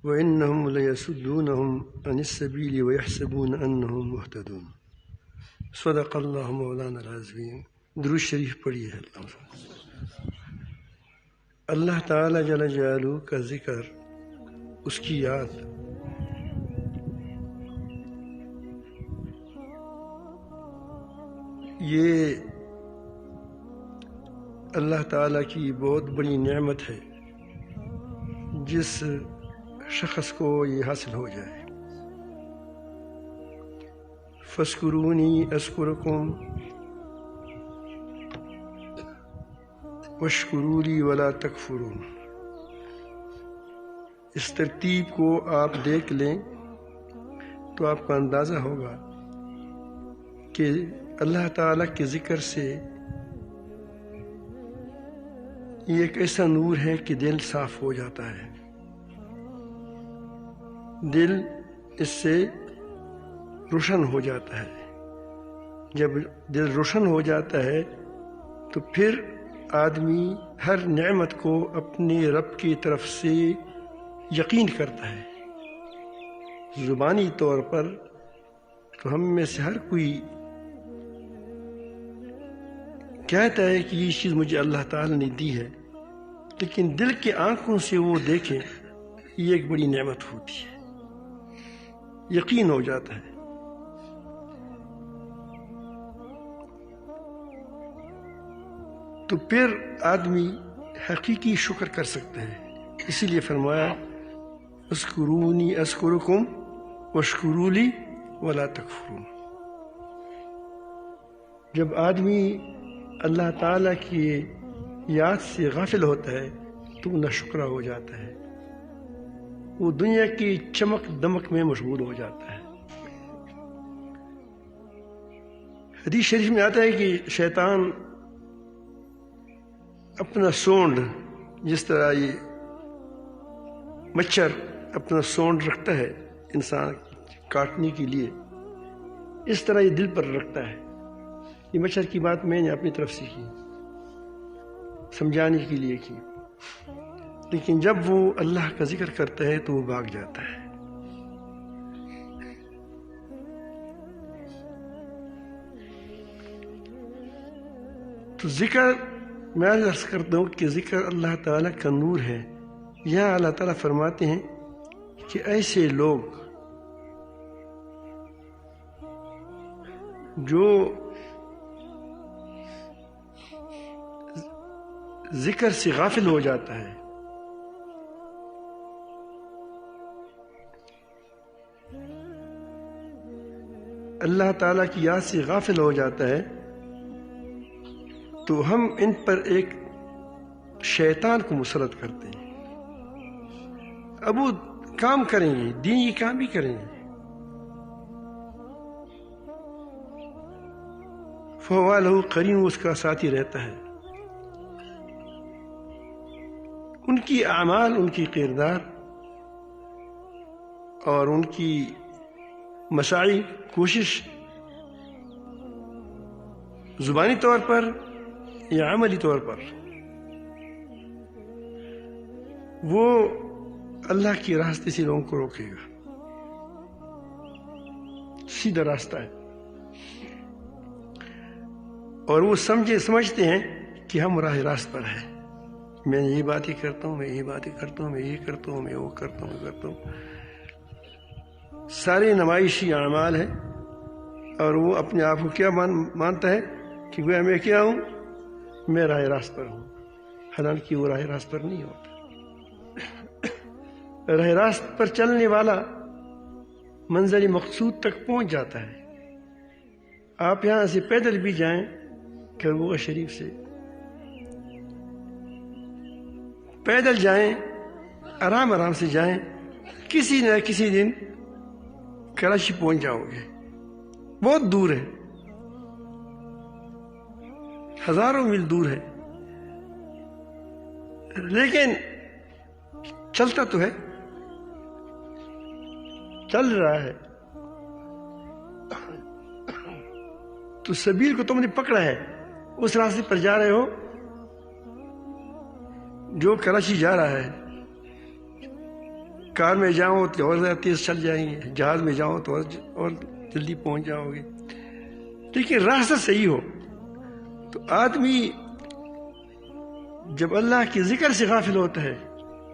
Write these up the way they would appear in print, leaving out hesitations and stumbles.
وَإِنَّهُمْ لَيَصُدُّونَهُمْ عَنِ السَّبِيلِ وَيَحْسَبُونَ أَنَّهُمْ مُهْتَدُونَ۔ صدق اللہ مولانا العظیم۔ درود شریف پڑھیے۔ اللہ تعالیٰ جل جلالہ کا ذکر، اس کی یاد، یہ اللہ تعالیٰ کی بہت بڑی نعمت ہے جس شخص کو یہ حاصل ہو جائے۔ فَاذْكُرُونِي أَذْكُرْكُمْ وَاشْكُرُوا لِي وَلَا تَكْفُرُونَ۔ اس ترتیب کو آپ دیکھ لیں تو آپ کا اندازہ ہوگا کہ اللہ تعالیٰ کے ذکر سے یہ ایک ایسا نور ہے کہ دل صاف ہو جاتا ہے۔ دل اس سے روشن ہو جاتا ہے۔ جب دل روشن ہو جاتا ہے تو پھر آدمی ہر نعمت کو اپنے رب کی طرف سے یقین کرتا ہے۔ زبانی طور پر تو ہم میں سے ہر کوئی کہتا ہے کہ یہ چیز مجھے اللہ تعالی نے دی ہے، لیکن دل کی آنکھوں سے وہ دیکھیں، یہ ایک بڑی نعمت ہوتی ہے، یقین ہو جاتا ہے۔ تو پھر آدمی حقیقی شکر کر سکتا ہے۔ اسی لیے فرمایا اذکرونی اذکرکم واشکروا لی ولا تکفرون۔ جب آدمی اللہ تعالیٰ کی یاد سے غافل ہوتا ہے تو وہ ناشکرا ہو جاتا ہے، وہ دنیا کی چمک دمک میں مشغول ہو جاتا ہے۔ حدیث شریف میں آتا ہے کہ شیطان اپنا سونڈ، جس طرح یہ مچھر اپنا سونڈ رکھتا ہے انسان کاٹنے کے لیے، اس طرح یہ دل پر رکھتا ہے۔ یہ مچھر کی بات میں نے اپنی طرف سے کی، سمجھانے کے لیے کی، لیکن جب وہ اللہ کا ذکر کرتا ہے تو وہ بھاگ جاتا ہے۔ تو ذکر، میں عرض کرتا ہوں کہ ذکر اللہ تعالیٰ کا نور ہے۔ یہاں اللہ تعالیٰ فرماتے ہیں کہ ایسے لوگ جو ذکر سے غافل ہو جاتا ہے، اللہ تعالیٰ کی یاد سے غافل ہو جاتا ہے، تو ہم ان پر ایک شیطان کو مسلط کرتے ہیں۔ اب وہ کام کریں گے، دینی کام بھی کریں گے، فَهُوَ لَهُ قَرِينٌ، اس کا ساتھی رہتا ہے۔ ان کی اعمال، ان کی کردار اور ان کی مساعی، کوشش زبانی طور پر یا عملی طور پر، وہ اللہ کی راستے سے لوگوں کو روکے گا۔ سیدھا راستہ ہے، اور وہ سمجھتے ہیں کہ ہم راہ راست پر ہیں، میں یہ باتیں کرتا ہوں، میں یہ باتیں کرتا ہوں، میں یہ کرتا ہوں، میں وہ کرتا ہوں، کرتا ہوں، سارے نمائشی اعمال ہیں، اور وہ اپنے آپ کو کیا مانتا ہے کہ گویا میں کیا ہوں، میں راہ راست پر ہوں، حالانکہ وہ راہ راست پر نہیں ہوتا۔ راہ راست پر چلنے والا منزل مقصود تک پہنچ جاتا ہے۔ آپ یہاں سے پیدل بھی جائیں کربوغ شریف سے، پیدل جائیں، آرام آرام سے جائیں، کسی نہ کسی دن کراچی پہنچ جاؤ گے۔ بہت دور ہے، ہزاروں میل دور ہے، لیکن چلتا تو ہے، چل رہا ہے۔ تو سبیل کو تم نے پکڑا ہے، اس راستے پر جا رہے ہو جو کراچی جا رہا ہے، کار میں جاؤ تو اور زیادہ تیز چل جائیں گے، جہاز میں جاؤ تو اور جلدی پہنچ جاؤ گے، لیکن راستہ صحیح ہو تو آدمی جب اللہ کے ذکر سے غافل ہوتا ہے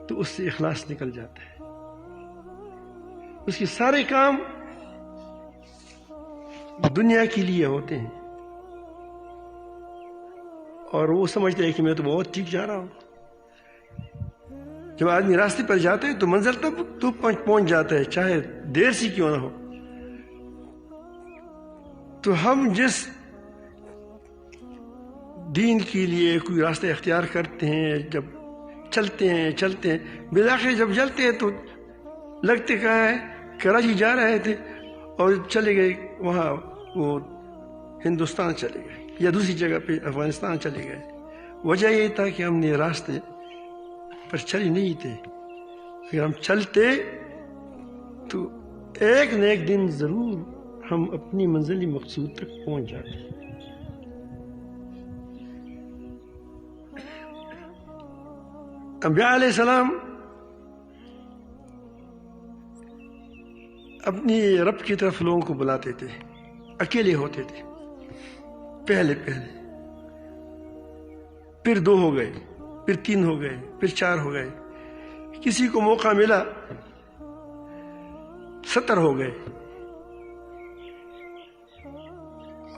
تو اس سے اخلاص نکل جاتا ہے، اس کے سارے کام دنیا کے لیے ہوتے ہیں اور وہ سمجھتے ہیں کہ میں تو بہت ٹھیک جا رہا ہوں۔ جب آدمی راستے پر جاتے ہیں تو منزل تک تو پہنچ جاتا ہے، چاہے دیر سے کیوں نہ ہو۔ تو ہم جس دین کے لیے کوئی راستہ اختیار کرتے ہیں، جب چلتے ہیں بالآخر جب چلتے ہیں تو لگتے کہاں ہے، کراچی جا رہے تھے اور چلے گئے وہاں وہ ہندوستان چلے گئے یا دوسری جگہ پہ افغانستان چلے گئے۔ وجہ یہ تھا کہ ہم نے راستے پر چلے نہیں تھے۔ اگر ہم چلتے تو ایک نہ ایک دن ضرور ہم اپنی منزل مقصود تک پہنچ جاتے ہیں۔ انبیاء علیہ السلام اپنی رب کی طرف لوگوں کو بلاتے تھے، اکیلے ہوتے تھے پہلے پھر 2 ہو گئے، پھر 3 ہو گئے، پھر 4 ہو گئے، کسی کو موقع ملا 70 ہو گئے،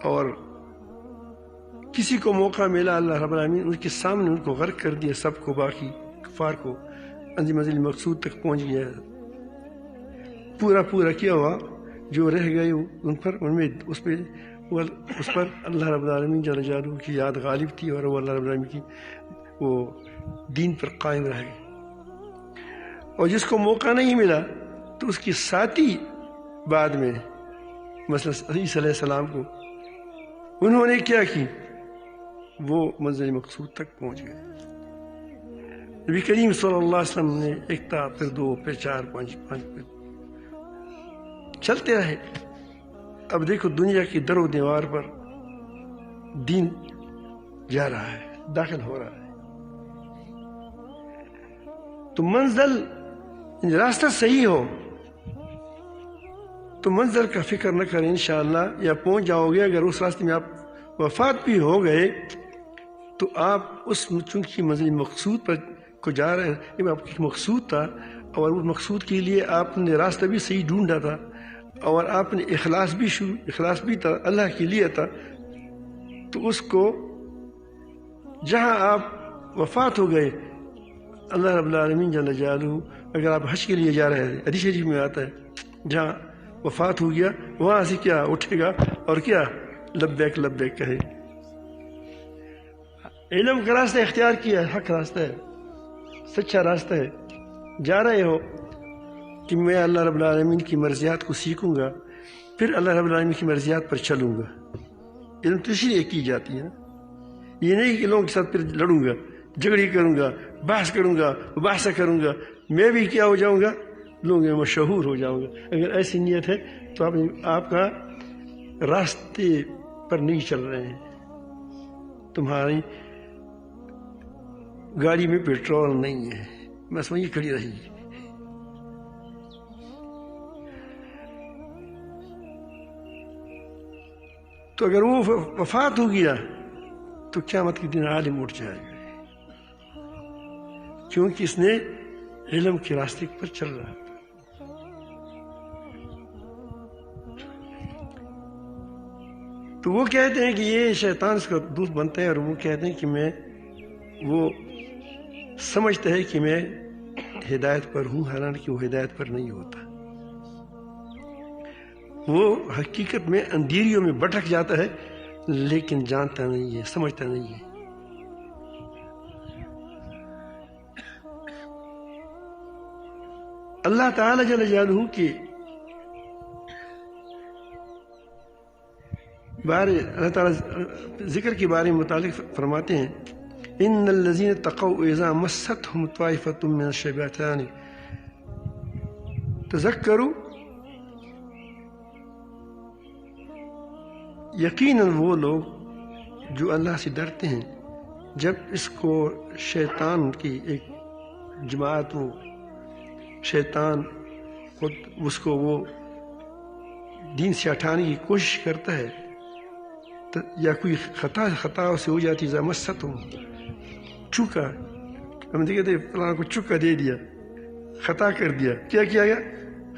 اور کسی کو موقع ملا اللہ رب العالمین ان کے سامنے ان کو غرق کر دیا، سب کو، باقی کفار کو منزل مقصود تک پہنچ گیا۔ پورا کیا ہوا، جو رہ گئے ان پر اس پر اللہ رب العالمین جل جلالہ کی یاد غالب تھی اور وہ اللہ رب العالمین کی وہ دین پر قائم رہ گئے۔ اور جس کو موقع نہیں ملا تو اس کی ساتھی بعد میں مثلا عیسیٰ علیہ السلام کو انہوں نے کیا کی، وہ منزل مقصود تک پہنچ گئے۔ نبی کریم صلی اللہ علیہ وسلم نے 1 تھا، پھر 2، پھر 4، 5 چلتے رہے۔ اب دیکھو دنیا کی در و دیوار پر دین جا رہا ہے، داخل ہو رہا ہے، تو منزل راستہ صحیح ہو تو منزل کا فکر نہ کریں، انشاءاللہ یا پہنچ جاؤ گے۔ اگر اس راستے میں آپ وفات بھی ہو گئے تو آپ اس چونکہ منزل مقصود پر کو جا رہے ہیں، آپ کی مقصود تھا اور اس مقصود کے لیے آپ نے راستہ بھی صحیح ڈھونڈا تھا اور آپ نے اخلاص بھی تھا، اللہ کے لیے تھا، تو اس کو جہاں آپ وفات ہو گئے اللہ رب العالمین جل جلالہ، اگر آپ حج کے لیے جا رہے ہیں، حدیث شریف میں آتا ہے جہاں وفات ہو گیا وہاں سے کیا اٹھے گا اور کیا لبیک لبیک کہے۔ علم کا راستہ اختیار کیا، حق راستہ ہے، سچا راستہ ہے، جا رہے ہو کہ میں اللہ رب العالمین کی مرضیات کو سیکھوں گا، پھر اللہ رب العالمین کی مرضیات پر چلوں گا۔ علم تو اسی لیے کی جاتی ہے نا، یہ نہیں کہ لوگوں کے ساتھ پھر لڑوں گا، جھگڑی کروں گا، بحث کروں گا، مباحثہ کروں گا، میں بھی کیا ہو جاؤں گا، لوگوں میں مشہور ہو جاؤں گا۔ اگر ایسی نیت ہے تو آپ کا راستے پر نہیں چل رہے ہیں، تمہاری گاڑی میں پیٹرول نہیں ہے، بس وہیں کھڑی رہی۔ تو اگر وہ وفات ہو گیا تو قیامت کے دن عالم اٹھ جائے گا، کیونکہ اس نے علم کے راستے پر چل رہا تھا۔ تو وہ کہتے ہیں کہ یہ شیطان اس کا دوست بنتا ہے، اور وہ کہتے ہیں کہ وہ سمجھتا ہے کہ میں ہدایت پر ہوں، حالانکہ وہ ہدایت پر نہیں ہوتا، وہ حقیقت میں اندھیریوں میں بھٹک جاتا ہے لیکن جانتا نہیں ہے، سمجھتا نہیں ہے۔ اللہ تعالی جل جلالہ کے بارے اللہ تعالی ذکر کے بارے میں متعلق فرماتے ہیں، ان الذین اتقوا اذا مستهم طائفۃ من الشیاطین تذکروا، یقیناً وہ لوگ جو اللہ سے ڈرتے ہیں جب اس کو شیطان کی ایک جماعت وہ شیطان خود اس کو وہ دین سے ہٹانے کی کوشش کرتا ہے، یا کوئی خطا سے ہو جاتی زمستم چوکا، ہم کہتے فلاں کو چوکا دے دیا، خطا کر دیا، کیا کیا گیا؟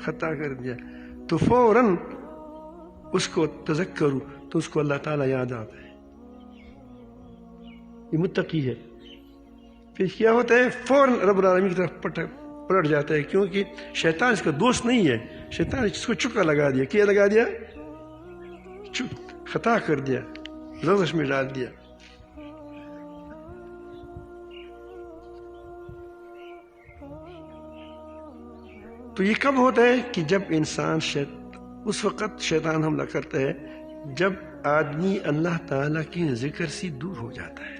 خطا کر دیا، تو فوراً اس کو تذکرو، تو اس کو اللہ تعالیٰ یاد آتا ہے، یہ متقی ہے. پھر کیا ہوتا ہے؟ فوراً رب العالمین کی طرف پلٹ جاتا ہے، کیونکہ شیطان اس کا دوست نہیں ہے. شیطان نے اس کو چکا لگا دیا، کیا لگا دیا؟ خطا کر دیا، لغزش میں ڈال دیا. تو یہ کب ہوتا ہے؟ کہ جب انسان اس وقت شیطان حملہ کرتا ہے جب آدمی اللہ تعالیٰ کے ذکر سے دور ہو جاتا ہے.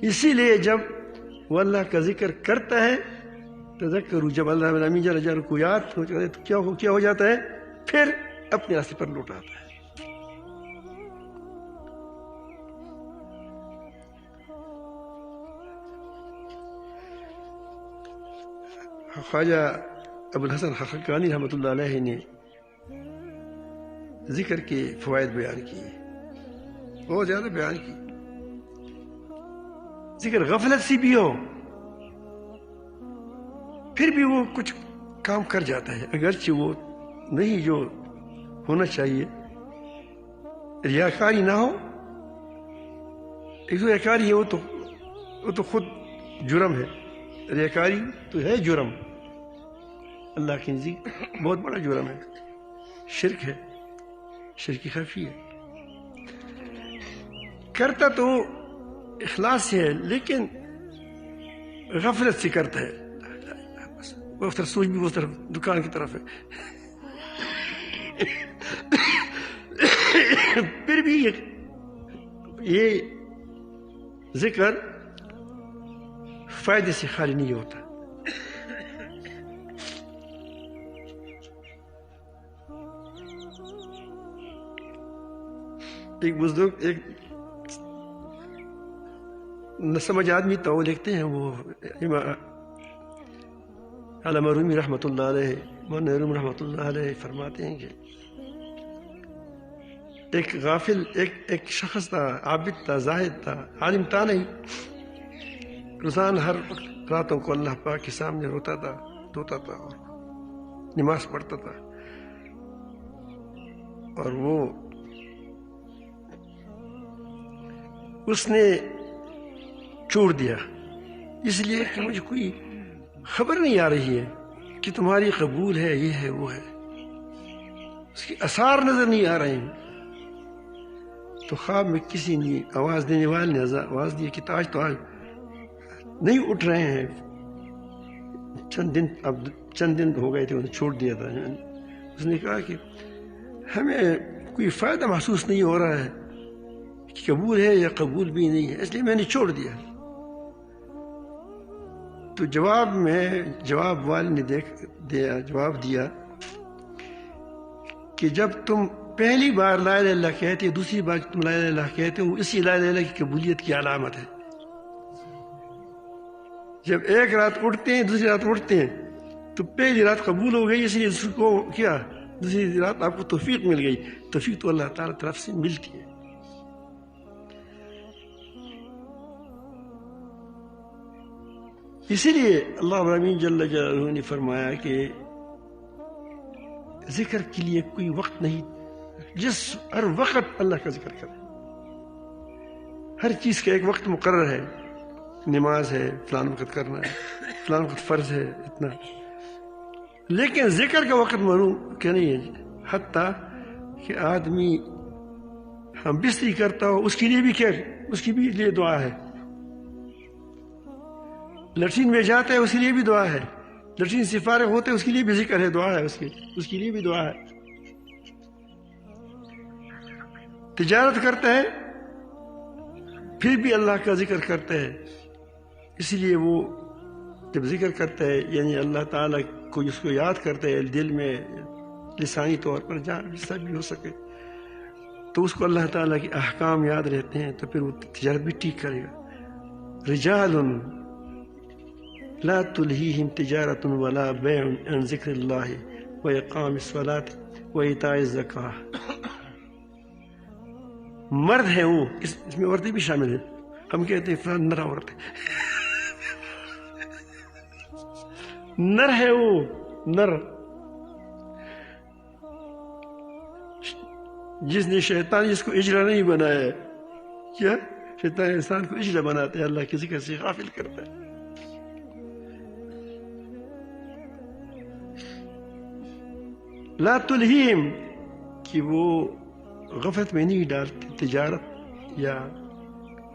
اسی لیے جب وہ اللہ کا ذکر کرتا ہے، تذکروا، جب اللہ العالمین جل جلالہ کو یاد ہو جاتا ہے تو کیا ہو جاتا ہے؟ پھر اپنے راستے پر لوٹ آتا ہے. خواجہ ابو الحسن خقانی رحمۃ اللہ علیہ نے ذکر کے فوائد بیان کیے، بہت زیادہ بیان کی. ذکر غفلت سے بھی ہو پھر بھی وہ کچھ کام کر جاتا ہے، اگرچہ وہ نہیں جو ہونا چاہیے. ریاکاری نہ ہو، ایک تو ریاکاری ہے، وہ تو خود جرم ہے. ریاکاری تو ہے جرم، اللہ کے نزدیک بہت بڑا جرم ہے، شرک ہے، شرک خفی ہے. کرتا تو اخلاص سے ہے لیکن غفلت سے کرتا ہے، وہ طرف سوچ بھی وہ طرف دکان کی طرف ہے. پھر بھی یہ ذکر فائدے سے خالی نہیں ہوتا. ایک بزرگ، ایک نہ سمجھ آدمی تو وہ لکھتے ہیں، وہ علامہ رومی رحمۃ اللہ علیہ، مولانا رومی رحمۃ اللہ علیہ فرماتے ہیں کہ ایک غافل ایک شخص تھا، عابد تھا، زاہد تھا، عالم تھا نہیں، روزانہ ہر وقت راتوں کو اللہ پاک کے سامنے روتا تھا اور نماز پڑھتا تھا. اور وہ اس نے چھوڑ دیا اس لیے کہ مجھے کوئی خبر نہیں آ رہی ہے کہ تمہاری قبول ہے، یہ ہے، وہ ہے، اس کے آثار نظر نہیں آ رہے ہیں. تو خواب میں کسی نے آواز دینے والے نے آواز دی کہ آج نہیں اٹھ رہے ہیں، چند دن ہو گئے تھے، انہیں چھوڑ دیا تھا. اس نے کہا کہ ہمیں کوئی فائدہ محسوس نہیں ہو رہا ہے کہ قبول ہے یا قبول بھی نہیں ہے، اس لیے میں نے چھوڑ دیا. تو جواب والے نے جواب دیا کہ جب تم پہلی بار لا الہ الا اللہ کہتے، دوسری بار تم لا الہ الا اللہ کہتے ہو، اسی لا الہ الا اللہ کی قبولیت کی علامت ہے. جب ایک رات اٹھتے ہیں، دوسری رات اٹھتے ہیں، تو پہلی رات قبول ہو گئی، اس لیے دوسری کو کیا، دوسری رات آپ کو توفیق مل گئی. توفیق تو اللہ تعالیٰ طرف سے ملتی ہے. اسی لیے اللہ العالمین جل جلالہ نے فرمایا کہ ذکر کے لیے کوئی وقت نہیں، ہر وقت اللہ کا ذکر کرے. ہر چیز کا ایک وقت مقرر ہے، نماز ہے فلان وقت کرنا ہے، فلان وقت فرض ہے اتنا، لیکن ذکر کا وقت معلوم کہ نہیں ہے. حتیٰ کہ آدمی ہم بستری کرتا ہو، اس کے لیے بھی کیا، اس کی بھی لیے دعا ہے. لٹرین میں جاتا ہے، اس کے لیے بھی دعا ہے. لٹرین سے فارغ ہوتے اس کے لیے بھی ذکر ہے، دعا ہے، اس کے لیے بھی دعا ہے. تجارت کرتا ہے پھر بھی اللہ کا ذکر کرتا ہے. اس لیے وہ جب ذکر کرتا ہے یعنی اللہ تعالیٰ کو اس کو یاد کرتا ہے دل میں، لسانی طور پر جہاں جس بھی ہو سکے، تو اس کو اللہ تعالیٰ کے احکام یاد رہتے ہیں، تو پھر وہ تجارت بھی ٹھیک کرے گا. رجال لا تلہیہم تجارۃ ولا بیع عن ذکر اللہ واقام الصلاۃ وایتاء الزکاۃ. مرد ہے وہ، اس میں عورتیں بھی شامل ہیں. ہم کہتے ہیں فلاں نر عورت ہے، نر ہے وہ، نر. جس نے شیطان جس کو اجلا نہیں بنایا ہے، کیا شیطان انسان کو اجلا بناتا ہے، اللہ کے ذکر سے غافل کرتا ہے. لا تلہیہم، کہ وہ غفلت میں نہیں ڈالتے تجارت یا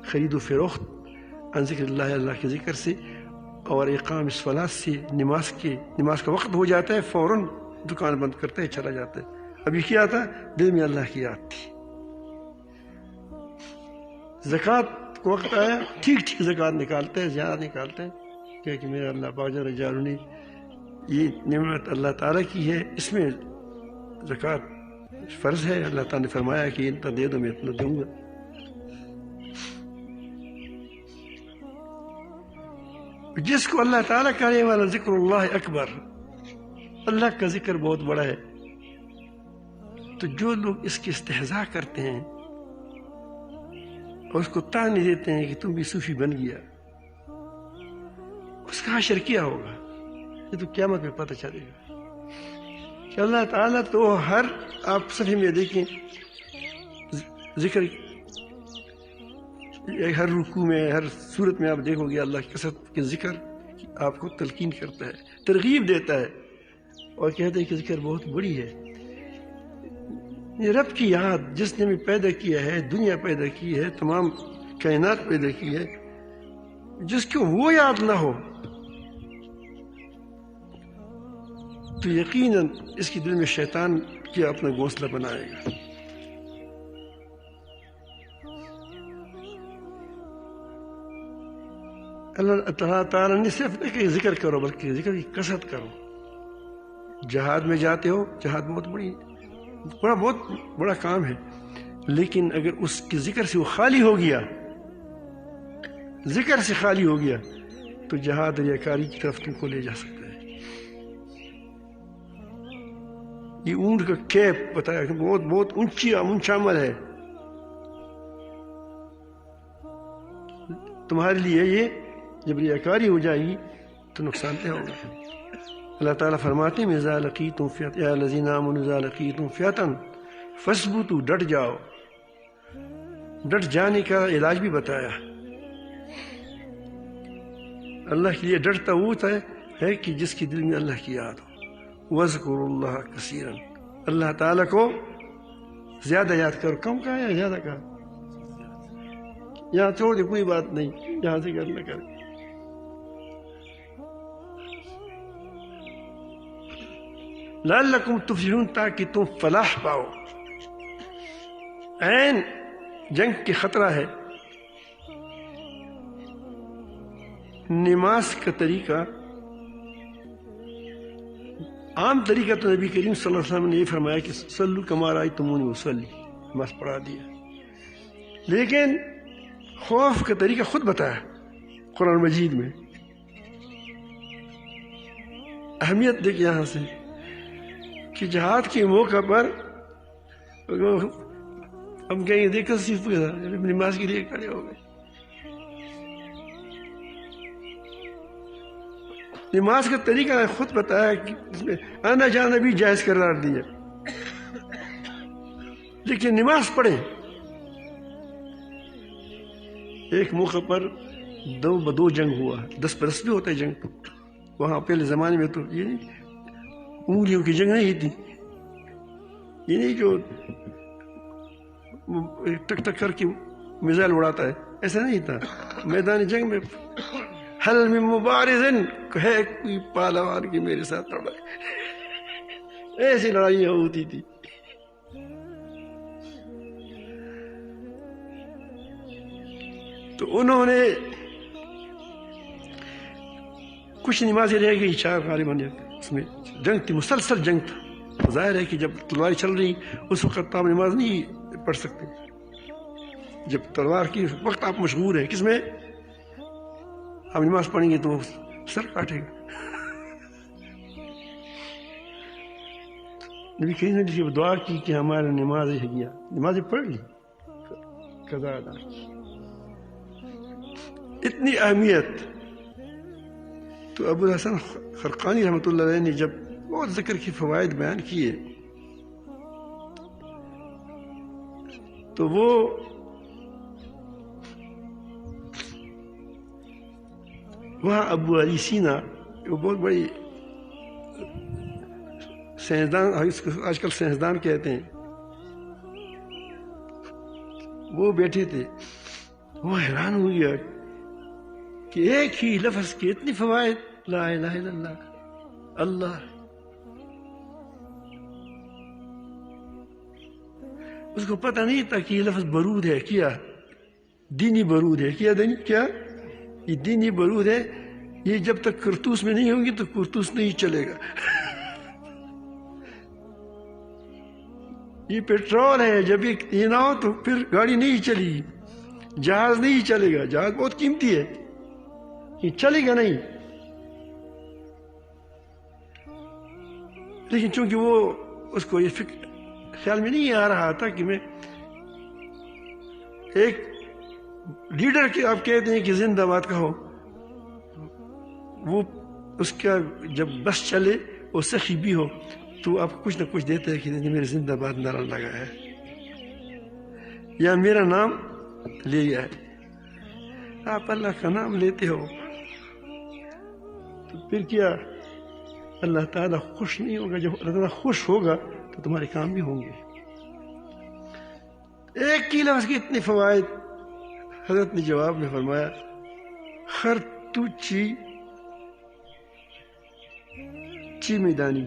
خرید و فروخت، عن ذکر اللہ، اللہ کے ذکر سے، اور اقام الصلاۃ سے، نماز کا وقت ہو جاتا ہے فوراً دکان بند کرتا ہے چلا جاتا ہے. ابھی کیا تھا؟ دل میں اللہ کی یاد تھی. زکوٰۃ کو وقت آیا، ٹھیک زکوٰۃ نکالتا ہے، زیادہ نکالتا ہے کہ میرا اللہ پاک جل جلالہ نے یہ نعمت اللہ تعالیٰ کی ہے، اس میں زکوٰۃ فرض ہے. اللہ تعالیٰ نے فرمایا کہ اتنا دے دو، میں اتنا دوں گا. جس کو اللہ تعالیٰ کہنے والا ذکر اللہ اکبر، اللہ کا ذکر بہت بڑا ہے، تو جو لوگ اس کے استہزاء کرتے ہیں اور اس کو طعنے دیتے ہیں کہ تم بھی صوفی بن گیا، اس کا حشر کیا ہوگا؟ یہ تو قیامت میں پتہ چلے گا کہ اللہ تعالیٰ تو ہر، آپ صفحے میں دیکھیں ذکر، ہر رکوع میں، ہر صورت میں آپ دیکھو گے اللہ کی کثرت کے ذکر آپ کو تلقین کرتا ہے، ترغیب دیتا ہے، اور کہتے ہیں کہ ذکر بہت بڑی ہے. یہ رب کی یاد، جس نے ہمیں پیدا کیا ہے، دنیا پیدا کی ہے، تمام کائنات پیدا کی ہے، جس کو وہ یاد نہ ہو تو یقیناً اس کی دل میں شیطان کیا اپنا گھونسلہ بنائے گا. اللہ تعالیٰ نے صرف نہیں کہ ذکر کرو، بلکہ ذکر کی کثرت کرو. جہاد میں جاتے ہو، جہاد بہت بڑا کام ہے، لیکن اگر اس کے ذکر سے وہ خالی ہو گیا، ذکر سے خالی ہو گیا، تو جہاد ریاکاری کی طرف تم کو لے جا سکتا ہے. یہ اونٹ کا کیپ بتایا کہ بہت اونچا عمل ہے تمہارے لیے. یہ جب ریاکاری ہو جائے گی تو نقصان دہ ہوگا. اللہ تعالیٰ فرماتے ہیں اذا لقیتم فئۃ یا الذین آمنوا اذا لقیتم فئۃ فاثبتوا، ڈٹ جاؤ. ڈٹ جانے کا علاج بھی بتایا. اللہ کے لیے ڈٹتا وہ ہے کہ جس کے دل میں اللہ کی یاد ہو. وَاذْكُرُوا اللَّهَ كَثِيرًا، اللہ تعالیٰ کو زیادہ یاد کرو. کم کہا یا زیادہ کہا؟ یہاں چھوڑ دے، کوئی بات نہیں، یہاں سے کرنا کر. لعلکم تفلحون، تاکہ تم فلاح پاؤ. عین جنگ کے خطرہ ہے. نماز کا طریقہ، عام طریقہ تو نبی کریم صلی اللہ علیہ وسلم نے یہ فرمایا کہ صلوا کما رأیتمونی اصلی، نماز پڑھا دیا. لیکن خوف کا طریقہ خود بتایا قرآن مجید میں. اہمیت دیکھ یہاں سے کہ جہاد کے موقع پر ہم کہیں گے دیکھو صرف نماز کے لیے کھڑے ہو گئے. نماز کا طریقہ خود بتایا کہ اس میں آنا جانا بھی جائز قرار دیا، لیکن نماز پڑھیں. ایک موقع پر دو جنگ ہوا، 10 برس بھی ہوتا ہے جنگ. وہاں پہلے زمانے میں تو یہ نہیں، انگلیوں کی جنگ نہیں تھی. یہ نہیں جو ٹک ٹک کر کے میزائل اڑاتا ہے، ایسا نہیں تھا. میدان جنگ میں حل من مبارز، ہے کوئی پہلوان کی میرے ساتھ لڑا، ایسی لڑائیاں ہوتی تھی. تو انہوں نے کچھ نمازیں رہ گئی، 4 غالباً. اس میں جنگ تھی، مسلسل جنگ تھا. ظاہر ہے کہ جب تلوار چل رہی اس وقت آپ نماز نہیں پڑھ سکتے. جب تلوار کی وقت آپ مشغول ہیں، کس میں آپ نماز پڑھیں گے تو سر کاٹے گا. نبی کریم نے جب دعا کی کہ ہمارے نماز گیا، نمازیں پڑھ لی، قضا ادا کی. اتنی اہمیت. تو ابو الحسن خرقانی رحمۃ اللہ علیہ نے جب بہت ذکر کی فوائد بیان کیے تو وہ وہاں ابو علی سینا، وہ بہت بڑی سائنسدان، آج کل سائنسدان کہتے ہیں، وہ بیٹھے تھے. وہ حیران ہو گیا کہ ایک ہی لفظ کے اتنی فوائد، لا الہ الا اللہ، اللہ. اس کو پتہ نہیں تھا کہ یہ لفظ برود ہے. کیا دینی برود ہے، کیا یہ دینی برود ہے. یہ جب تک کرتوس میں نہیں ہوگی تو کرتوس نہیں چلے گا. یہ پیٹرول ہے، جب یہ نہ ہو تو پھر گاڑی نہیں چلے گی، جہاز نہیں چلے گا. جہاز بہت قیمتی ہے، یہ چلے گا نہیں. لیکن چونکہ وہ اس کو یہ خیال میں نہیں آ رہا تھا کہ میں ایک لیڈر کے آپ کہتے ہیں کہ زندہ باد کہو، وہ اس کا جب بس چلے وہ سخی بھی ہو تو آپ کچھ نہ کچھ دیتے ہیں کہ میرے زندہ باد نعرہ لگا ہے یا میرا نام لیا ہے. آپ اللہ کا نام لیتے ہو تو پھر کیا اللہ تعالیٰ خوش نہیں ہوگا؟ جب اللہ تعالیٰ خوش ہوگا تو تمہارے کام بھی ہوں گے. ایک کی لفظ کی اتنی فوائد. حضرت نے جواب میں فرمایا، خر تو چی میدانی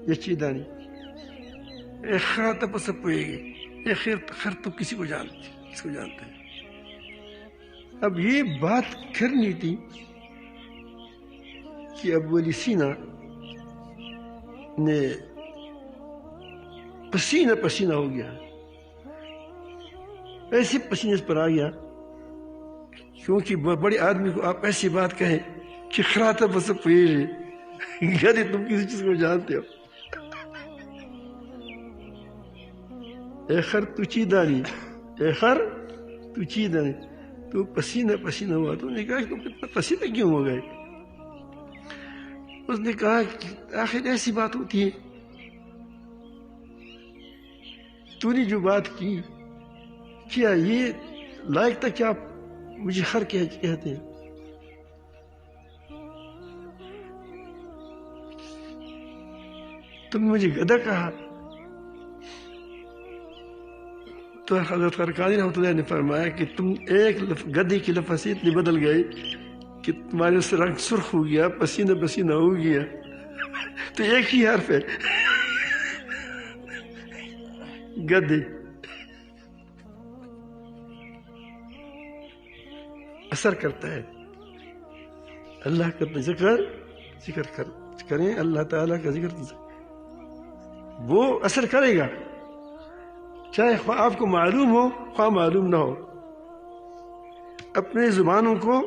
یا چی دانی، ایک خر تو پس پوئے گی، ایک خر تو کسی کو جانتے ہیں. اب یہ بات کرنی تھی کہ ابو علی سینا نے پسینہ ہو گیا، ایسے پسینے پر آ گیا. کیونکہ بڑے آدمی کو آپ ایسی بات کہیں کہ خراتا بس پیش ہے، گدے تم کسی چیز کو جانتے ہو. اے خر تو چیدانی، اے خر تو چیدانی، تو پسینہ ہوا. تو نے کہا کہ تم کتنا پسینہ کیوں ہو گئے؟ اس نے کہا کہ آخر ایسی بات ہوتی ہے، تو نے جو بات کی کیا یہ لائق تھا کہ آپ مجھے خر کہتے ہیں؟ تم نے مجھے گدھا کہا. تو حضرت خرقانی رحمۃ اللہ نے فرمایا کہ تم ایک گدھے کی لفظ سے اتنے بدل گئے کہ تمہارے سے رنگ سرخ ہو گیا، پسینہ ہو گیا. تو ایک ہی حرف ہے، گدھے. اثر کرتا ہے. اللہ کا ذکر کریں، اللہ تعالیٰ کا ذکر وہ اثر کرے گا، چاہے خواہ آپ کو معلوم ہو خواہ معلوم نہ ہو. اپنے زبانوں کو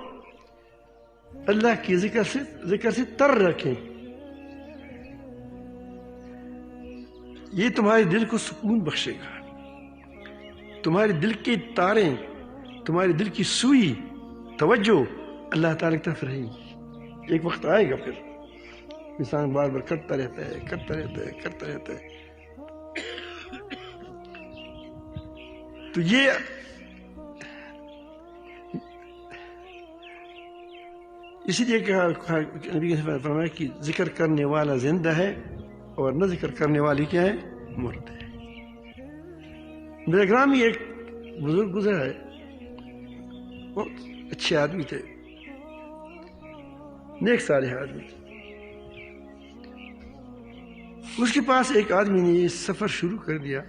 اللہ کی ذکر سے تر رکھیں. یہ تمہارے دل کو سکون بخشے گا. تمہارے دل کے تاریں، تمہارے دل کی سوئی توجہ اللہ تعالیٰ کی طرف رہے گی. ایک وقت آئے گا پھر انسان بار بار کرتا رہتا ہے. تو یہ اسی لیے کہ نبی نے فرمایا کہ ذکر کرنے والا زندہ ہے اور نہ ذکر کرنے والی کیا ہے؟ مرد ہے. میرے گرامی ایک بزرگ گزرا ہے، بہت اچھے آدمی تھے، نیک صالح آدمی. اس کے پاس ایک آدمی نے یہ سفر شروع کر دیا.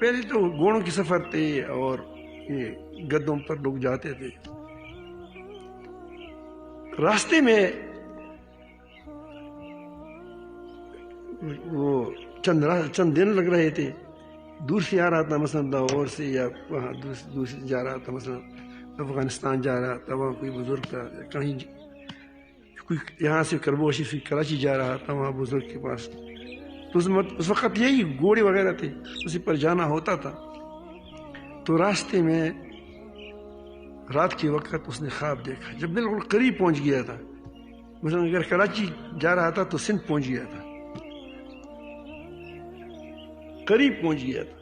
پہلے تو گھوڑوں کے سفر تھے اور یہ گدوں پر لوگ جاتے تھے. راستے میں وہ چند دن لگ رہے تھے. دور سے آ رہا تھا مثلا لاہور سے، یا وہاں دور سے جا رہا تھا مثلا افغانستان جا رہا تھا، وہاں کوئی بزرگ تھا، کہیں کوئی یہاں سے کربوشی سے کراچی جا رہا تھا وہاں بزرگ کے پاس. تو اس وقت یہی گھوڑے وغیرہ تھے، اسی پر جانا ہوتا تھا. تو راستے میں رات کے وقت اس نے خواب دیکھا، جب بالکل قریب پہنچ گیا تھا، مثلا اگر کراچی جا رہا تھا تو سندھ پہنچ گیا تھا، قریب پہنچ گیا تھا.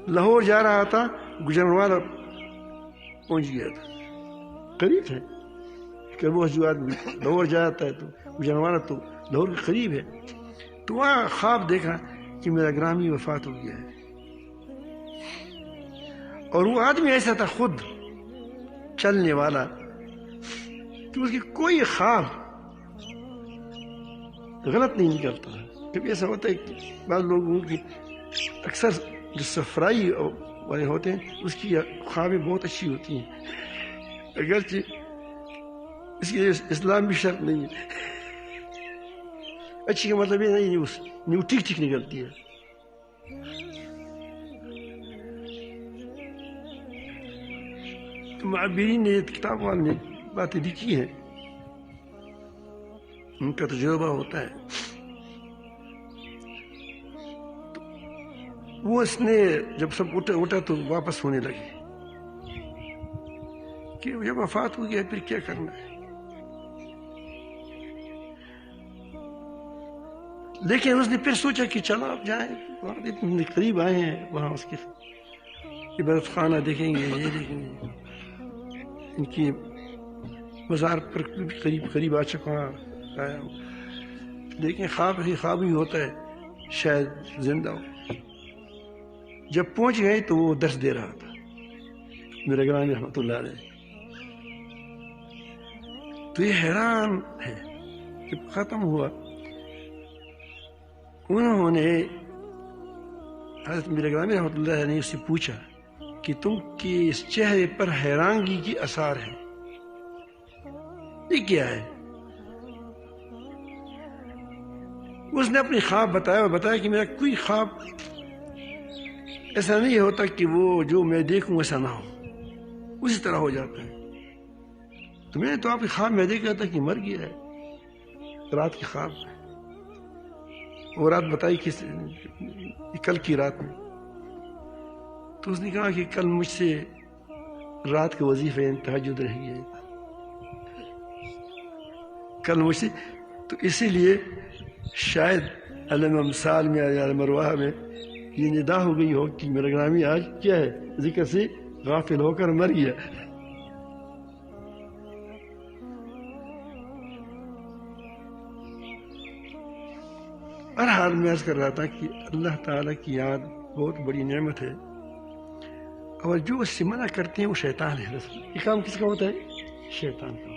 لاہور جا رہا تھا، گجرانوالہ پہنچ گیا تھا، قریب ہے. کربوش جو آدمی لاہور جاتا ہے تو گجرانوالہ تو لاہور کے قریب ہے. تو وہاں خواب دیکھا کہ میرا گرامی وفات ہو گیا ہے. اور وہ آدمی ایسا تھا خود چلنے والا کہ اس کی کوئی خواب غلط نہیں نکلتا. کبھی ایسا ہوتا ہے کہ بعض لوگوں کی اکثر جو سفرائی والے ہوتے ہیں اس کی خوابیں بہت اچھی ہوتی ہیں، اگرچہ اس کے اسلام بھی شرط نہیں ہے. اچھی کا مطلب یہ نہیں وہ ٹھیک ٹھیک نکلتی ہے. تو معبرین نے کتاب والے نے باتیں لکھی ہیں، ان کا تجربہ ہوتا ہے. وہ اس نے جب سب اٹھا تو واپس ہونے لگے کہ جب وفات ہو گیا پھر کیا کرنا ہے. لیکن اس نے پھر سوچا کہ چلو اب جائیں، وہاں اتنے قریب آئے ہیں، وہاں اس کے عبادت خانہ دیکھیں گے، یہ دیکھیں گے، ان کی مزار پر قریب آ چکا آیا ہوں. لیکن خواب ہی ہوتا ہے، شاید زندہ ہو. جب پہنچ گئے تو وہ درس دے رہا تھا میرے گرامی رحمۃ اللہ علیہ. تو یہ حیران ہے. جب ختم ہوا انہوں نے حضرت میرے گرامی رحمۃ اللہ علیہ نے اس سے پوچھا کہ تم کے اس چہرے پر حیرانگی کی آثار ہیں، یہ کیا ہے؟ اس نے اپنی خواب بتایا کہ میرا کوئی خواب ایسا نہیں ہوتا کہ وہ جو میں دیکھوں ایسا نہ ہو، اسی طرح ہو جاتا ہے. تو میں نے تو آپ کے خواب میں دیکھا تھا کہ مر گیا ہے، رات کے خواب میں. وہ رات بتائی کہ کل کی رات میں. تو اس نے کہا کہ کل مجھ سے رات کے وظیفے تہجد رہ گئے کل مجھ سے. تو اسی لیے شاید علم امثال میں یا مروہ میں یہ ندا ہو گئی ہو کہ میرا گرامی آج کیا ہے، ذکر سے غافل ہو کر مر گیا. ہر حال میں عرض کر رہا تھا کہ اللہ تعالیٰ کی یاد بہت بڑی نعمت ہے، اور جو اس سے منع کرتے ہیں وہ شیطان ہے. یہ کام کس کا ہوتا ہے؟ شیطان کا ہوتا ہے.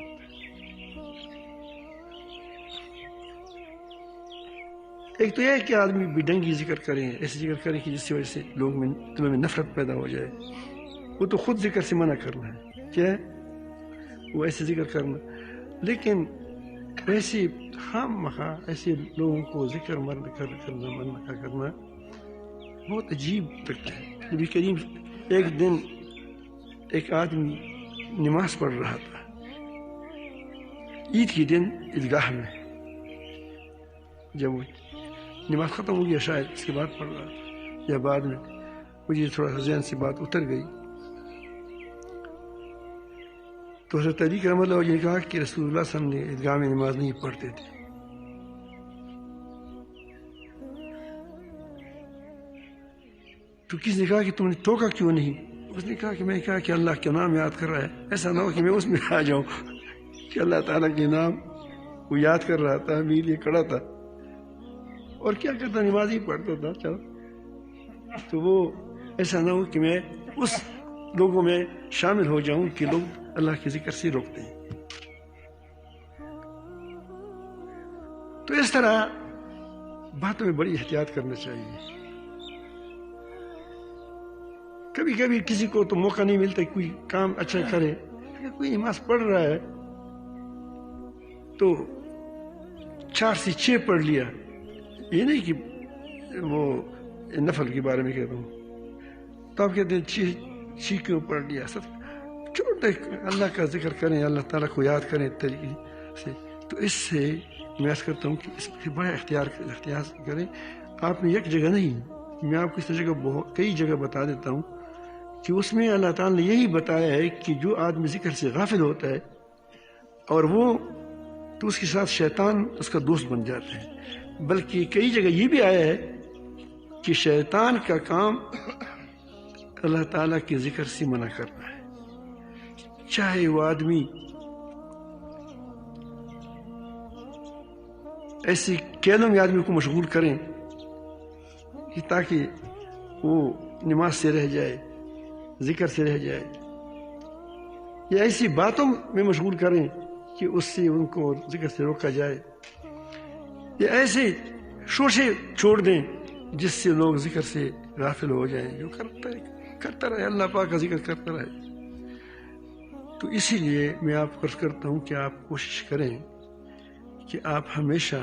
ایک تو یہ ہے کہ آدمی بڈنگی ذکر کریں، ایسے ذکر کریں کہ جس کی وجہ سے لوگ میں تمہیں نفرت پیدا ہو جائے. وہ تو خود ذکر سے منع کرنا ہے. کیا ہے وہ؟ ایسے ذکر کرنا. لیکن ایسے خام مخواہ ایسے لوگوں کو ذکر منع کرنا بہت عجیب لگتا ہے. نبی کریم ایک دن ایک آدمی نماز پڑھ رہا تھا عید کے دن عیدگاہ میں. جب وہ نماز ختم ہو گیا، شاید اس کے بعد پڑھ رہا یا بعد میں، مجھے تھوڑا سا ذہن سے بات اتر گئی. تو حضرت علی کرم اللہ وجہ نے کہا کہ رسول اللہ صلی اللہ علیہ وسلم نے عیدگاہ میں نماز نہیں پڑھتے تھے. تو کس نے کہا کہ تم نے ٹوکا کیوں نہیں؟ اس نے کہا کہ میں کہا کہ اللہ کے نام یاد کر رہا ہے، ایسا نہ ہو کہ میں اس میں آ جاؤں کہ اللہ تعالیٰ کے نام وہ یاد کر رہا تھا، میرے لیے کھڑا تھا اور کیا کرتا، نماز ہی پڑھتا تھا. چلو تو وہ ایسا نہ ہو کہ میں اس لوگوں میں شامل ہو جاؤں کہ لوگ اللہ کے ذکر سے روکتے ہیں. تو اس طرح باتوں میں بڑی احتیاط کرنا چاہیے. کبھی کبھی کسی کو تو موقع نہیں ملتا کوئی کام اچھا کرے. اگر کوئی نماز پڑھ رہا ہے تو 4 سے 6 پڑھ لیا، یہ نہیں کہ وہ نفل کے بارے میں کہتا ہوں. تو آپ کہتے ہیں چیخیں پڑھ لیا سب چھوڑ دیں، اللہ کا ذکر کریں، اللہ تعالیٰ کو یاد کریں طریقے سے. تو اس سے میں عرض کرتا ہوں کہ اس سے بڑا اختیار کریں. آپ نے ایک جگہ نہیں، میں آپ کو اس جگہ کئی جگہ بتا دیتا ہوں کہ اس میں اللہ تعالیٰ نے یہی بتایا ہے کہ جو آدمی ذکر سے غافل ہوتا ہے اور وہ تو اس کے ساتھ شیطان اس کا دوست بن جاتا ہے. بلکہ کئی جگہ یہ بھی آیا ہے کہ شیطان کا کام اللہ تعالیٰ کے ذکر سے منع کرنا ہے. چاہے وہ آدمی ایسی کیلوں میں آدمی کو مشغول کریں کہ تاکہ وہ نماز سے رہ جائے، ذکر سے رہ جائے، یا ایسی باتوں میں مشغول کریں کہ اس سے ان کو ذکر سے روکا جائے، یا ایسے شوشے چھوڑ دیں جس سے لوگ ذکر سے غافل ہو جائیں. جو کرتا رہے اللہ پاک کا ذکر کرتا رہے. تو اسی لیے میں آپ کو عرض کرتا ہوں کہ آپ کوشش کریں کہ آپ ہمیشہ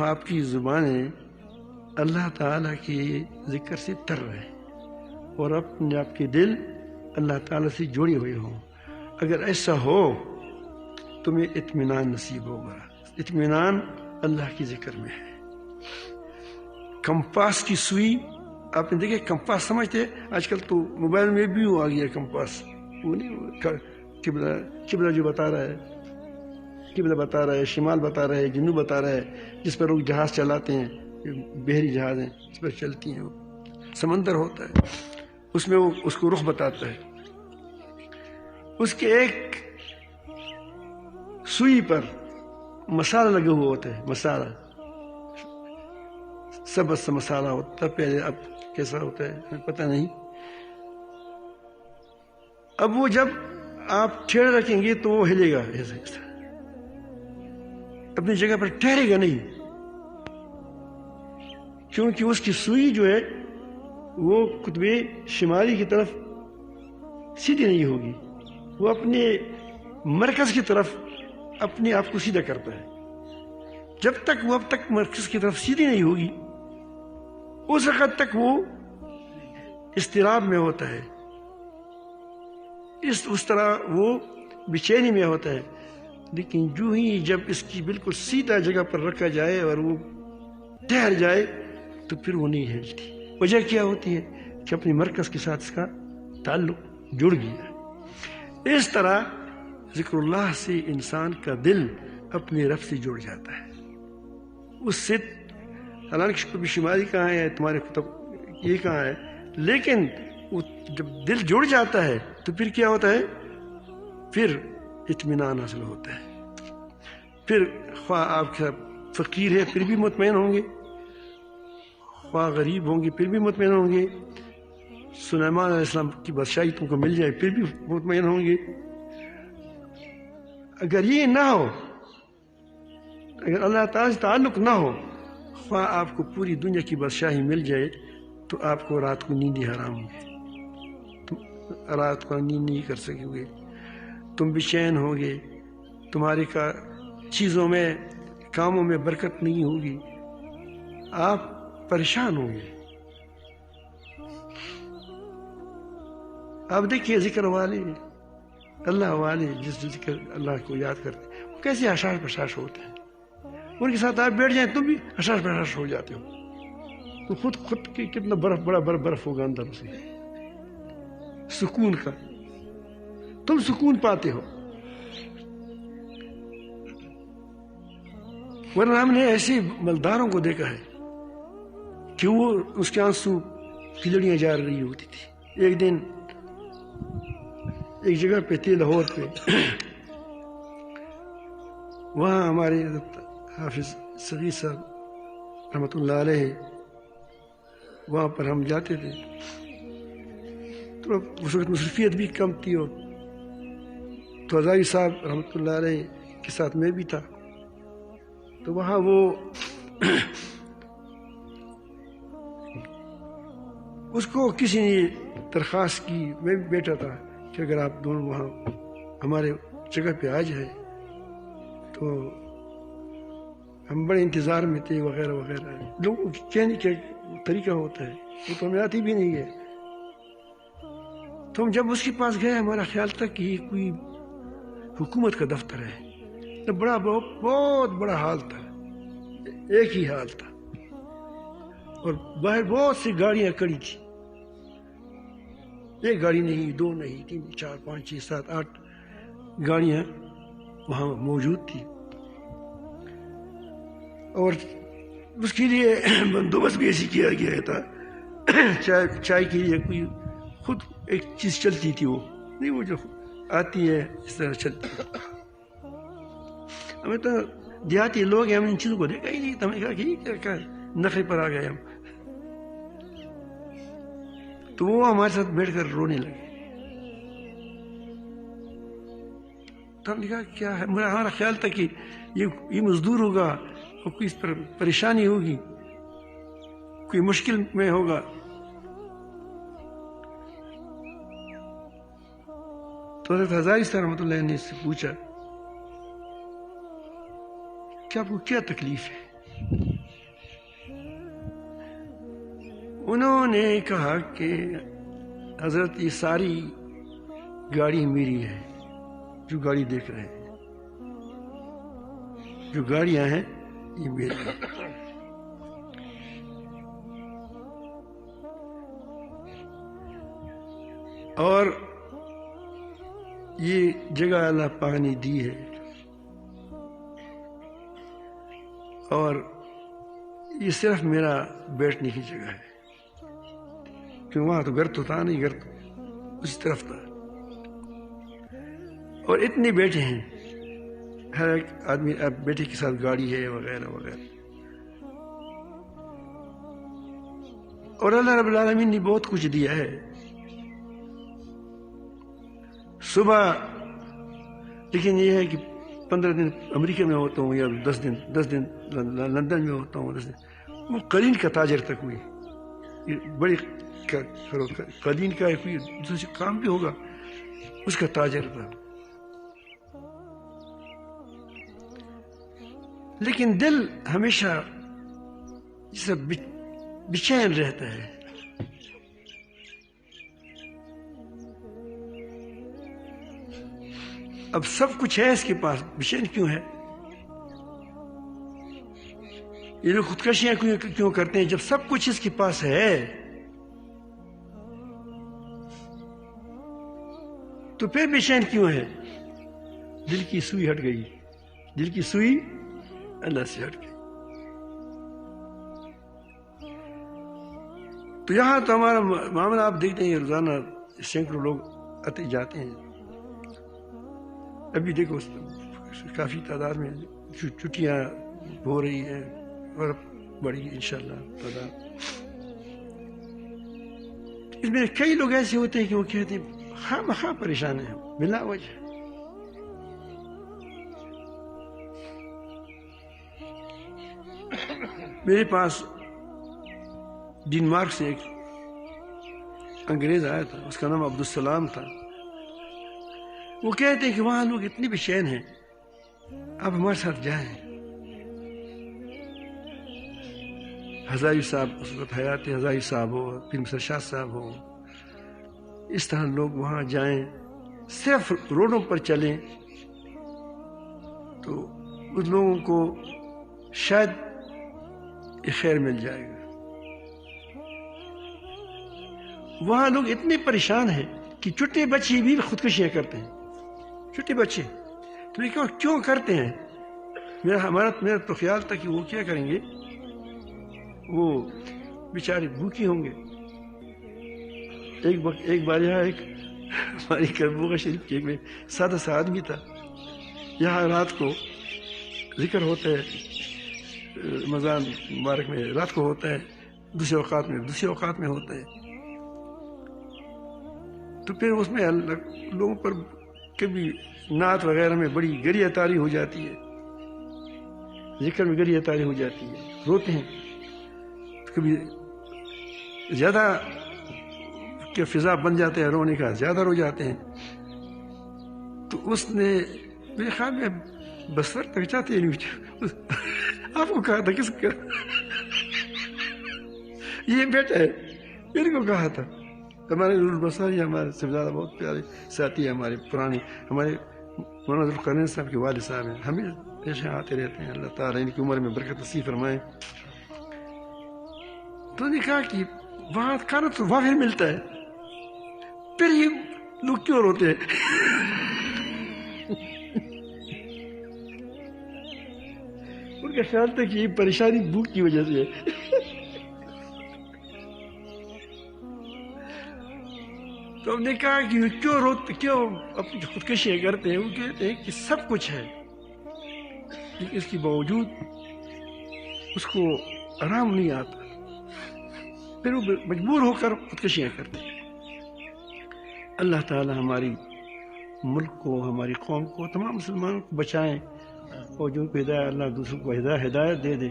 آپ کی زبانیں اللہ تعالیٰ کے ذکر سے تر رہیں اور آپ کے دل اللہ تعالیٰ سے جڑے ہوئے ہوں. اگر ایسا ہو تو تمہیں اطمینان نصیب ہوگا. اطمینان اللہ کی ذکر میں ہے. کمپاس کی سوئی آپ نے دیکھے، کمپاس سمجھتے، آج کل تو موبائل میں بھی وہ آ گیا کمپاس، وہ نہیں قبلہ جو بتا رہا ہے، قبلہ بتا رہا ہے، شمال بتا رہا ہے، جنوب بتا رہا ہے، جس پر لوگ جہاز چلاتے ہیں، بحری جہاز ہیں اس پر چلتی ہیں، وہ سمندر ہوتا ہے، اس میں وہ اس کو رخ بتاتا ہے. اس کے ایک سوئی پر مسالہ لگا ہوا ہوتا ہے، مسالہ سبز سا مسالہ ہوتا ہے. پہلے اب کیسا ہوتا ہے ہمیں پتہ نہیں. اب وہ جب آپ ٹھیڑ رکھیں گے تو وہ ہلے گا، ایسا ایسا اپنی جگہ پر ٹھہرے گا نہیں، کیونکہ اس کی سوئی جو ہے وہ قطب شمالی کی طرف سیدھی نہیں ہوگی، وہ اپنے مرکز کی طرف اپنے آپ کو سیدھا کرتا ہے. جب تک وہ اب تک مرکز کی طرف سیدھی نہیں ہوگی اس وقت تک وہ اضطراب میں ہوتا ہے، اس طرح وہ بے-چینی میں ہوتا ہے. لیکن جو ہی جب اس کی بالکل سیدھا جگہ پر رکھا جائے اور وہ ٹھہر جائے تو پھر وہ نہیں ہلتی. وجہ کیا ہوتی ہے کہ اپنے مرکز کے ساتھ اس کا تعلق جڑ گیا. اس طرح ذکر اللہ سے انسان کا دل اپنے رب سے جڑ جاتا ہے. اس سے حالانکہ کبھی شمالی کہاں ہے تمہارے یہ کہاں ہے، لیکن وہ جب دل جڑ جاتا ہے تو پھر کیا ہوتا ہے، پھر اطمینان حاصل ہوتا ہے. پھر خواہ آپ کا فقیر ہے پھر بھی مطمئن ہوں گے، خواہ غریب ہوں گے پھر بھی مطمئن ہوں گے، سلیمان علیہ السلام کی بادشاہی تم کو مل جائے پھر بھی مطمئن ہوں گے. اگر یہ نہ ہو، اگر اللہ تعالیٰ سے تعلق نہ ہو، خواہ آپ کو پوری دنیا کی بادشاہی مل جائے تو آپ کو رات کو نیند حرام ہوگی، تم رات کو نیند نہیں کر سکو گے، تم بے چین ہوگے، تمہارے کا چیزوں میں کاموں میں برکت نہیں ہوگی، آپ پریشان ہوں گے. آپ دیکھیے ذکر والے، اللہ والے جس ذکر اللہ کو یاد کرتے ہیں وہ کیسے حشاش بشاش ہوتے ہیں. ان کے ساتھ آپ بیٹھ جائیں تم بھی حشاش بشاش ہو جاتے ہو. تو خود کی کتنا بڑا برف ہوگا اندر سے سکون کا، تم سکون پاتے ہو. ورنہ ہم نے ایسے مالداروں کو دیکھا ہے کہ وہ اس کے آنسو کی لڑیاں جار رہی ہوتی تھی. ایک دن ایک جگہ پہ تھی لاہور پہ، وہاں ہمارے حافظ صغیر صاحب رحمۃ اللہ علیہ، وہاں پر ہم جاتے تھے تو اس وقت مصروفیت بھی کم تھی، اور تو ہزاری صاحب رحمۃ اللہ علیہ کے ساتھ میں بھی تھا. تو وہاں وہ اس کو کسی نے درخواست کی، میں بھی بیٹھا تھا کہ اگر آپ دونوں وہاں ہمارے جگہ پہ آ جائے تو ہم بڑے انتظار میں تھے وغیرہ وغیرہ. لوگوں کے کہنے کا طریقہ ہوتا ہے وہ تو ہمیں آتی بھی نہیں ہے. تو ہم جب اس کے پاس گئے ہمارا خیال تھا کہ یہ کوئی حکومت کا دفتر ہے. تو بہت بڑا ہال تھا, ایک ہی ہال تھا, اور باہر بہت سی گاڑیاں کھڑی تھی. ایک گاڑی نہیں, دو نہیں, 3 4 5 6 7 8 گاڑیاں وہاں موجود تھی. اور اس کے لیے بندوبست بھی ایسی کیا گیا تھا. چائے کے لیے کوئی خود ایک چیز چلتی تھی, وہ نہیں, وہ جو آتی ہے اس طرح چلتی. ہمیں تو دیہاتی لوگ ہیں, ہم ان چیزوں کو دیکھا ہی نہیں. تو ہمیں کہا کہ یہ کیا نخرے پر آ گئے ہم. تو وہ ہمارے ساتھ بیٹھ کر رونے لگے. تو ہم نے کہا کیا ہے, ہمارا خیال تھا کہ یہ مزدور ہوگا اور کوئی اس پر پریشانی ہوگی, کوئی مشکل میں ہوگا. تو حضرت ہزاری صاحب رحمۃ اللہ نے اس سے پوچھا کہ آپ کو کیا تکلیف ہے. انہوں نے کہا کہ حضرت یہ ساری گاڑی میری ہے, جو گاڑی دیکھ رہے ہیں, جو گاڑیاں ہیں یہ میری ہیں. اور یہ جگہ اللہ پاک نے دی ہے, اور یہ صرف میرا بیٹھنے کی جگہ ہے, کیوں وہاں تو گھر تو تھا نہیں, گھر تو اس طرف تھا. اور اتنے بیٹے ہیں, ہر ایک آدمی اب بیٹے کے ساتھ گاڑی ہے وغیرہ وغیرہ. اور اللہ رب العالمین نے بہت کچھ دیا ہے. صبح لیکن یہ ہے کہ 15 دن امریکہ میں ہوتا ہوں, یا 10 دن لندن میں ہوتا ہوں, 10 دن. وہ قالین کا تاجر تک ہوئی, بڑی قالین کا کوئی دوسرے کام بھی ہوگا, اس کا تاجر تھا. لیکن دل ہمیشہ بے چین رہتا ہے. اب سب کچھ ہے اس کے پاس, بے چین کیوں ہے؟ یہ لوگ خودکشیاں کیوں کرتے ہیں جب سب کچھ اس کے پاس ہے؟ تو پھر بے چین کیوں ہے؟ دل کی سوئی ہٹ گئی, دل کی سوئی اللہ سے ہٹ گئی. تو یہاں تو ہمارا معاملہ آپ دیکھتے ہیں, روزانہ سینکڑوں لوگ آتے جاتے ہیں. ابھی دیکھو کافی تعداد میں چھٹیاں ہو رہی ہیں, اور بڑی انشاءاللہ تعداد. اس میں کئی لوگ ایسے ہوتے ہیں کہ وہ کہتے ہیں خواہ مخواہ پریشان ہیں بلا وجہ. میرے پاس ڈنمارک سے ایک انگریز آیا تھا, اس کا نام عبدالسلام تھا. وہ کہتے ہیں کہ وہاں لوگ اتنے بے چین ہیں, آپ ہمارے ساتھ جائیں. ہزاری صاحب اس وقت حیات ہزاری صاحب ہو, پیر مسر شاہ صاحب ہو, اس طرح لوگ وہاں جائیں, صرف روڈوں پر چلیں تو ان لوگوں کو شاید خیر مل جائے گا. وہاں لوگ اتنے پریشان ہیں کہ چھوٹے بچے بھی خودکشیاں کرتے ہیں. چھوٹے بچے تو یہ کیوں کرتے ہیں؟ میرا تو خیال تھا کہ وہ کیا کریں گے, وہ بیچارے بھوکے ہوں گے. ایک بار یہاں ایک ہماری کربوغہ شریف کے ایک سادہ سا آدمی تھا. یہاں رات کو ذکر ہوتا ہے, رمضان مبارک میں رات کو ہوتا ہے, دوسرے اوقات میں ہوتا ہے. تو پھر اس میں لوگوں پر کبھی نعت وغیرہ میں بڑی گریہ تاری ہو جاتی ہے, ذکر میں گریہ تاری ہو جاتی ہے, روتے ہیں. کبھی زیادہ کہ فضا بن جاتے ہیں رونے کا, زیادہ رو جاتے ہیں. تو اس نے میرے خیال میں بسر تک چاہتے ہیں نہیں, آپ کو کہا تھا کس کا یہ بیٹا ہے, میرے کو کہا تھا ہمارے نور البصری ہمارے سے زیادہ بہت پیارے ساتھی ہیں، ہمارے پرانے، ہمارے مولانا ذوالقرنین صاحب کے والد صاحب ہیں، ہمیں پیش آتے رہتے ہیں، اللہ تعالیٰ ان کی عمر میں برکت نصیب فرمائے۔ تو نے کہا کہ وہاں کھانا تو وافر ملتا ہے، پھر یہ لوگ کیوں روتے ہیں؟ ان کا خیال تھا کہ یہ پریشانی بھوک کی وجہ سے ہے۔ تو ہم نے کہا کہ کیوں روتے، کیوں اپنی خودکشیاں کرتے ہیں؟ وہ کہتے ہیں کہ سب کچھ ہے لیکن اس کے باوجود اس کو آرام نہیں آتا، پھر وہ مجبور ہو کر خودکشیاں کرتے ہیں۔ اللہ تعالی ہماری ملک کو، ہماری قوم کو، تمام مسلمانوں کو بچائیں، اور جو کو ہدایت، اللہ دوسروں کو ہدایت دے دے،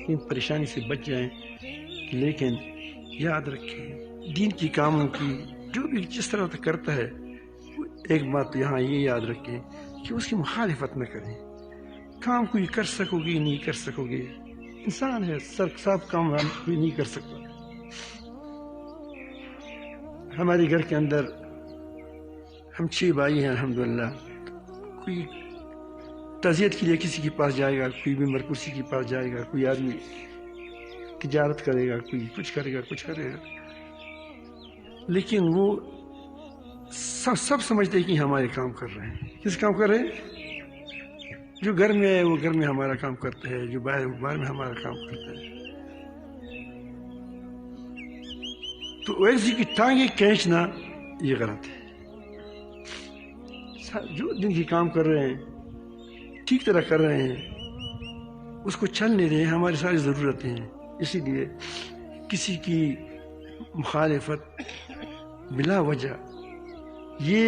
ان پریشانی سے بچ جائیں۔ لیکن یاد رکھیں دین کی کاموں کی جو بھی جس طرح سے کرتا ہے، ایک بات یہاں یہ یاد رکھیں کہ اس کی مخالفت نہ کریں۔ کام کوئی کر سکو گے نہیں کر سکو گے، انسان ہے، سب کام کوئی نہیں کر سکتا۔ ہمارے گھر کے اندر ہم 6 بھائی ہیں الحمدللہ، کوئی تعزیت کے لیے کسی کے پاس جائے گا، کوئی بیمار کسی کے پاس جائے گا، کوئی آدمی تجارت کرے گا، کوئی کچھ کرے گا، لیکن وہ سب سمجھتے ہیں کہ ہمارے کام کر رہے ہیں۔ کس کام کر رہے ہیں؟ جو گھر میں ہے وہ گھر میں ہمارا کام کرتا ہے، جو باہر باہر میں ہمارا کام کرتا ہے۔ تو ایسی کی ٹانگیں کھینچنا یہ غلط ہے۔ جو جن کی کام کر رہے ہیں ٹھیک طرح کر رہے ہیں، اس کو چلنے دیں، ہماری ساری ضرورتیں ہیں۔ اسی لیے کسی کی مخالفت بلا وجہ، یہ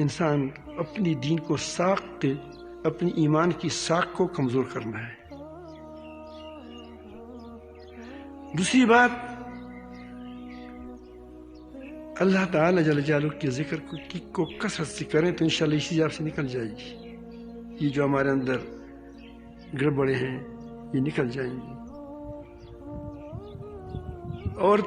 انسان اپنی دین کو ساخت، اپنی ایمان کی ساخت کو کمزور کرنا ہے۔ دوسری بات، اللہ تعالیٰ جل جلالہ کے ذکر کو کثرت سے کریں تو انشاءاللہ اسی جاب سے نکل جائے گی۔ یہ جو ہمارے اندر گڑبڑے ہیں یہ نکل جائیں گی۔ اور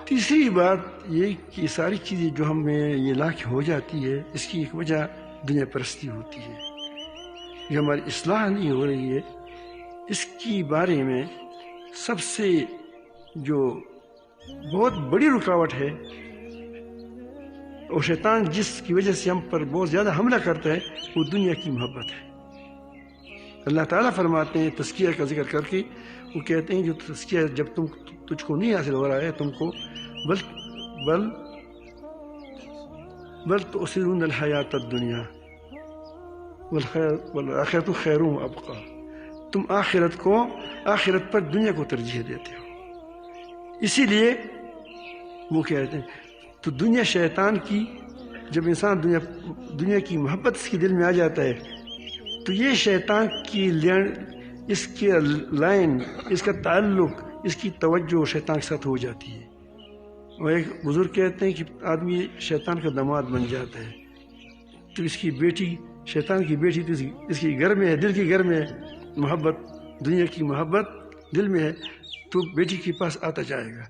تیسری بات یہ کہ ساری چیزیں جو ہمیں یہ لاکھ ہو جاتی ہے، اس کی ایک وجہ دنیا پرستی ہوتی ہے، جو ہماری اصلاح نہیں ہو رہی ہے۔ اس کی بارے میں سب سے جو بہت بڑی رکاوٹ ہے، اور شیطان جس کی وجہ سے ہم پر بہت زیادہ حملہ کرتا ہے، وہ دنیا کی محبت ہے۔ اللہ تعالیٰ فرماتے ہیں تزکیہ کا ذکر کر کے، وہ کہتے ہیں جو تزکیہ جب تجھ کو نہیں حاصل ہو رہا ہے، تم کو بل تؤثرون الحیات الدنیا والآخرۃ خیر وابقیٰ، تم آخرت پر دنیا کو ترجیح دیتے ہو۔ اسی لیے وہ کہتے ہیں تو دنیا شیطان کی، جب انسان دنیا کی محبت اس کے دل میں آ جاتا ہے تو یہ شیطان کی اس کے لائن، اس کا تعلق، اس کی توجہ شیطان کے ساتھ ہو جاتی ہے۔ اور ایک بزرگ کہتے ہیں کہ آدمی شیطان کا داماد بن جاتا ہے، تو اس کی بیٹی، شیطان کی بیٹی تو اس کے گھر میں ہے، دل کے گھر میں ہے، محبت، دنیا کی محبت دل میں ہے، تو بیٹی کے پاس آتا جائے گا۔